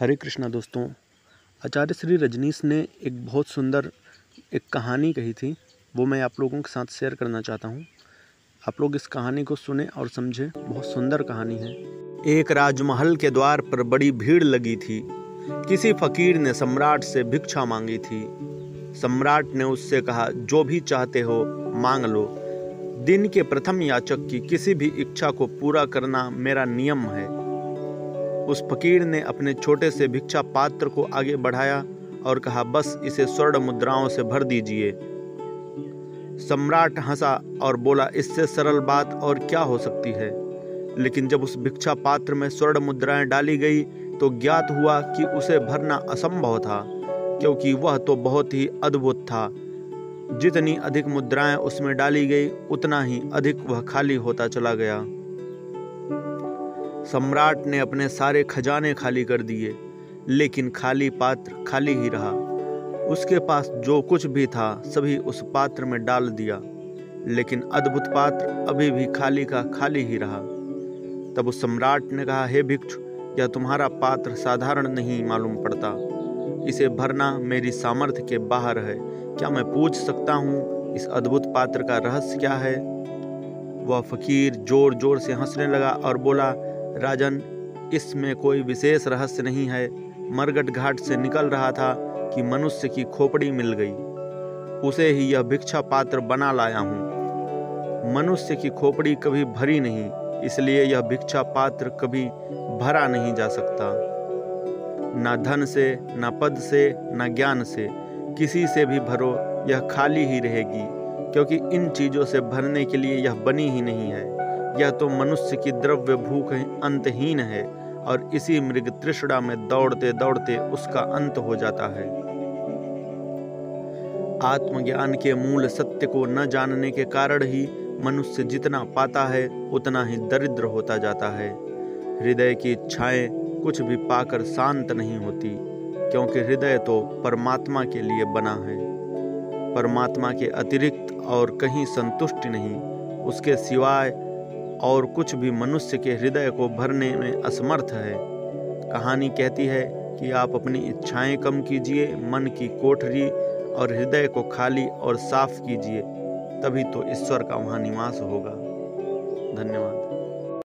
हरे कृष्णा दोस्तों। आचार्य श्री रजनीश ने एक बहुत सुंदर एक कहानी कही थी, वो मैं आप लोगों के साथ शेयर करना चाहता हूँ। आप लोग इस कहानी को सुने और समझें, बहुत सुंदर कहानी है। एक राजमहल के द्वार पर बड़ी भीड़ लगी थी। किसी फकीर ने सम्राट से भिक्षा मांगी थी। सम्राट ने उससे कहा, जो भी चाहते हो मांग लो। दिन के प्रथम याचक की किसी भी इच्छा को पूरा करना मेरा नियम है। उस फकीर ने अपने छोटे से भिक्षा पात्र को आगे बढ़ाया और कहा, बस इसे स्वर्ण मुद्राओं से भर दीजिए। सम्राट हंसा और बोला, इससे सरल बात और क्या हो सकती है। लेकिन जब उस भिक्षा पात्र में स्वर्ण मुद्राएं डाली गई तो ज्ञात हुआ कि उसे भरना असंभव था, क्योंकि वह तो बहुत ही अद्भुत था। जितनी अधिक मुद्राएं उसमें डाली गई उतना ही अधिक वह खाली होता चला गया। सम्राट ने अपने सारे खजाने खाली कर दिए, लेकिन खाली पात्र खाली ही रहा। उसके पास जो कुछ भी था सभी उस पात्र में डाल दिया, लेकिन अद्भुत पात्र अभी भी खाली का खाली ही रहा। तब उस सम्राट ने कहा, हे भिक्षु, यह तुम्हारा पात्र साधारण नहीं मालूम पड़ता। इसे भरना मेरी सामर्थ्य के बाहर है। क्या मैं पूछ सकता हूँ इस अद्भुत पात्र का रहस्य क्या है? वह फकीर जोर जोर से हंसने लगा और बोला, राजन, इसमें कोई विशेष रहस्य नहीं है। मरघट घाट से निकल रहा था कि मनुष्य की खोपड़ी मिल गई। उसे ही यह भिक्षा पात्र बना लाया हूँ। मनुष्य की खोपड़ी कभी भरी नहीं, इसलिए यह भिक्षा पात्र कभी भरा नहीं जा सकता। न धन से, न पद से, न ज्ञान से, किसी से भी भरो यह खाली ही रहेगी, क्योंकि इन चीजों से भरने के लिए यह बनी ही नहीं है। यह तो मनुष्य की द्रव्य भूख अंतहीन है और इसी मृग तृष्णा में दौड़ते दौड़ते उसका अंत हो जाता है। आत्मज्ञान के मूल सत्य को न जानने के कारण ही मनुष्य जितना पाता है उतना ही दरिद्र होता जाता है। हृदय की इच्छाएं कुछ भी पाकर शांत नहीं होती, क्योंकि हृदय तो परमात्मा के लिए बना है। परमात्मा के अतिरिक्त और कहीं संतुष्टि नहीं, उसके सिवाय और कुछ भी मनुष्य के हृदय को भरने में असमर्थ है। कहानी कहती है कि आप अपनी इच्छाएं कम कीजिए, मन की कोठरी और हृदय को खाली और साफ कीजिए, तभी तो ईश्वर का वहाँ निवास होगा। धन्यवाद।